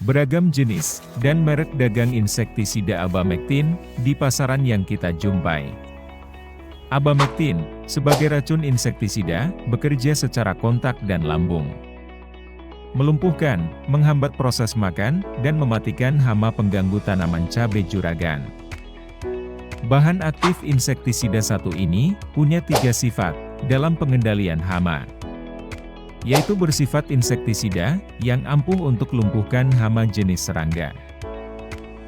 Beragam jenis dan merek dagang insektisida Abamectin di pasaran yang kita jumpai. Abamectin, sebagai racun insektisida, bekerja secara kontak dan lambung. Melumpuhkan, menghambat proses makan, dan mematikan hama pengganggu tanaman cabai juragan. Bahan aktif insektisida satu ini punya 3 sifat dalam pengendalian hama, yaitu bersifat insektisida yang ampuh untuk lumpuhkan hama jenis serangga.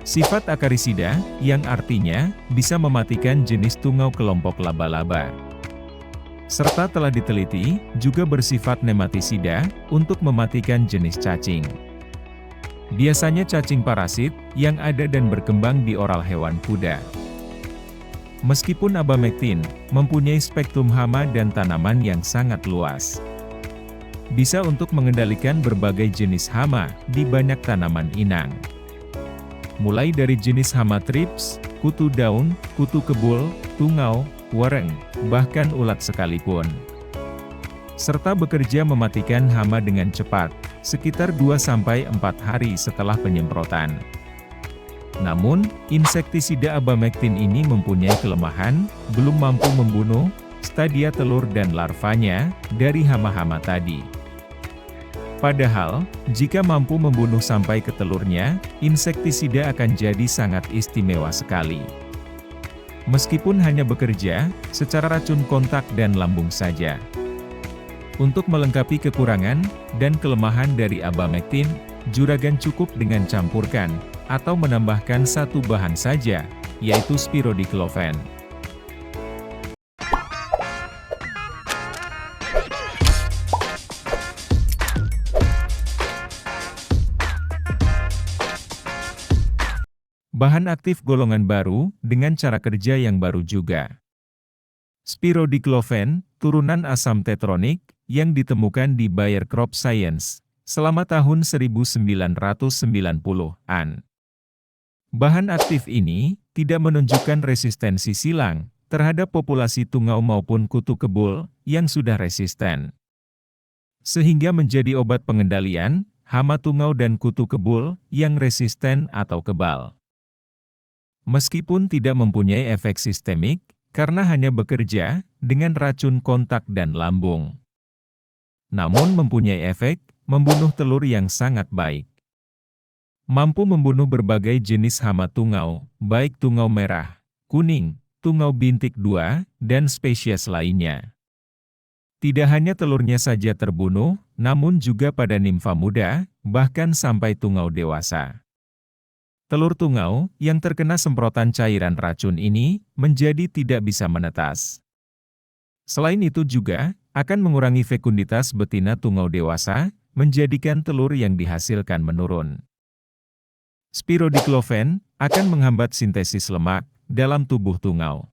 Sifat akarisida, yang artinya bisa mematikan jenis tungau kelompok laba-laba. Serta telah diteliti, juga bersifat nematisida, untuk mematikan jenis cacing. Biasanya cacing parasit, yang ada dan berkembang di oral hewan kuda. Meskipun Abamectin mempunyai spektrum hama dan tanaman yang sangat luas, bisa untuk mengendalikan berbagai jenis hama di banyak tanaman inang. Mulai dari jenis hama trips, kutu daun, kutu kebul, tungau, wereng, bahkan ulat sekalipun. Serta bekerja mematikan hama dengan cepat, sekitar 2-4 hari setelah penyemprotan. Namun, insektisida Abamectin ini mempunyai kelemahan, belum mampu membunuh stadia telur dan larvanya dari hama-hama tadi. Padahal, jika mampu membunuh sampai ke telurnya, insektisida akan jadi sangat istimewa sekali. Meskipun hanya bekerja secara racun kontak dan lambung saja. Untuk melengkapi kekurangan dan kelemahan dari Abamectin, juragan cukup dengan campurkan atau menambahkan satu bahan saja, yaitu spirodiclofen. Bahan aktif golongan baru, dengan cara kerja yang baru juga. Spirodiclofen, turunan asam tetronik, yang ditemukan di Bayer Crop Science, selama tahun 1990-an. Bahan aktif ini, tidak menunjukkan resistensi silang, terhadap populasi tungau maupun kutu kebul, yang sudah resisten. Sehingga menjadi obat pengendalian, hama tungau dan kutu kebul, yang resisten atau kebal. Meskipun tidak mempunyai efek sistemik, karena hanya bekerja dengan racun kontak dan lambung. Namun mempunyai efek membunuh telur yang sangat baik. Mampu membunuh berbagai jenis hama tungau, baik tungau merah, kuning, tungau bintik 2, dan spesies lainnya. Tidak hanya telurnya saja terbunuh, namun juga pada nimfa muda, bahkan sampai tungau dewasa. Telur tungau yang terkena semprotan cairan racun ini menjadi tidak bisa menetas. Selain itu juga akan mengurangi fekunditas betina tungau dewasa, menjadikan telur yang dihasilkan menurun. Spirodiclofen akan menghambat sintesis lemak dalam tubuh tungau.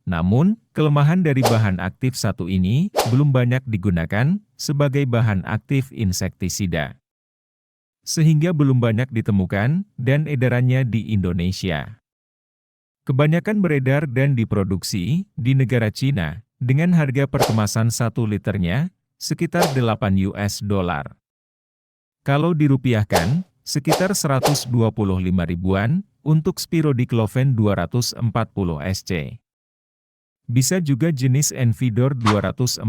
Namun, kelemahan dari bahan aktif satu ini belum banyak digunakan sebagai bahan aktif insektisida. Sehingga belum banyak ditemukan dan edarannya di Indonesia. Kebanyakan beredar dan diproduksi di negara Cina dengan harga per kemasan 1 liternya sekitar 8 US dollar. Kalau dirupiahkan, sekitar 125 ribuan untuk Spirodiclofen 240 SC. Bisa juga jenis Envidor 240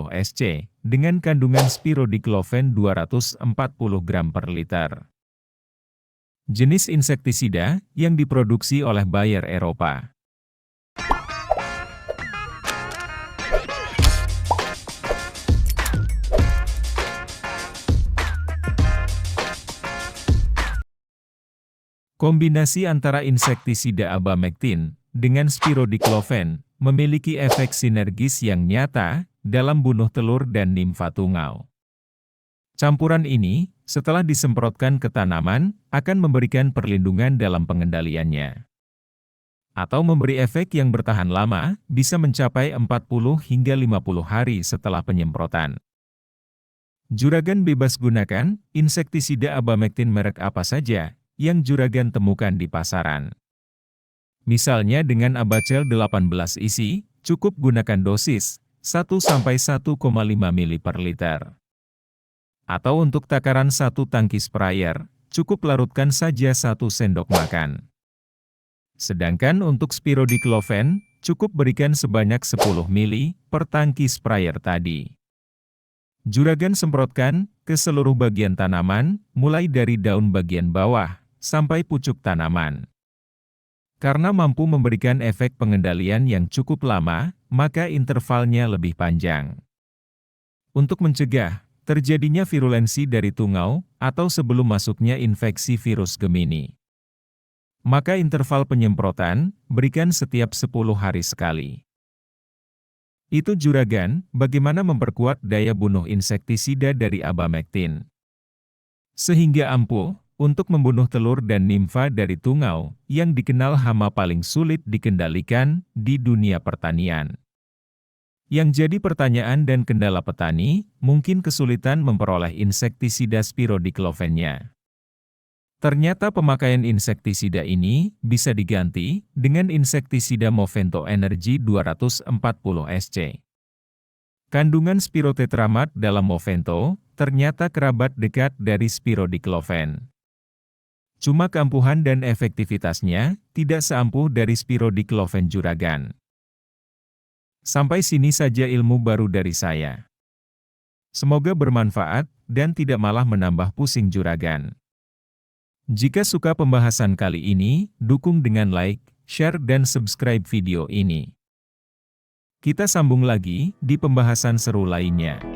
SC, dengan kandungan Spirodiclofen 240 gram per liter. Jenis insektisida yang diproduksi oleh Bayer Eropa. Kombinasi antara insektisida Abamectin dengan Spirodiclofen memiliki efek sinergis yang nyata dalam bunuh telur dan nimfa tungau. Campuran ini, setelah disemprotkan ke tanaman, akan memberikan perlindungan dalam pengendaliannya. Atau memberi efek yang bertahan lama, bisa mencapai 40 hingga 50 hari setelah penyemprotan. Juragan bebas gunakan insektisida Abamectin merek apa saja yang juragan temukan di pasaran. Misalnya dengan Abacel 18 isi, cukup gunakan dosis 1-1,5 ml per liter. Atau untuk takaran 1 tangki sprayer, cukup larutkan saja 1 sendok makan. Sedangkan untuk spirodiclofen, cukup berikan sebanyak 10 ml per tangki sprayer tadi. Juragan semprotkan ke seluruh bagian tanaman, mulai dari daun bagian bawah, sampai pucuk tanaman. Karena mampu memberikan efek pengendalian yang cukup lama, maka intervalnya lebih panjang. Untuk mencegah terjadinya virulensi dari tungau, atau sebelum masuknya infeksi virus Gemini, maka interval penyemprotan, berikan setiap 10 hari sekali. Itu juragan, bagaimana memperkuat daya bunuh insektisida dari abamectin, sehingga ampuh untuk membunuh telur dan nimfa dari tungau, yang dikenal hama paling sulit dikendalikan di dunia pertanian. Yang jadi pertanyaan dan kendala petani, mungkin kesulitan memperoleh insektisida spirodiclofennya. Ternyata pemakaian insektisida ini bisa diganti dengan insektisida Movento Energy 240 SC. Kandungan spirotetramat dalam Movento ternyata kerabat dekat dari spirodiclofen. Cuma keampuhan dan efektivitasnya tidak seampuh dari spirodiclofen juragan. Sampai sini saja ilmu baru dari saya. Semoga bermanfaat dan tidak malah menambah pusing juragan. Jika suka pembahasan kali ini, dukung dengan like, share dan subscribe video ini. Kita sambung lagi di pembahasan seru lainnya.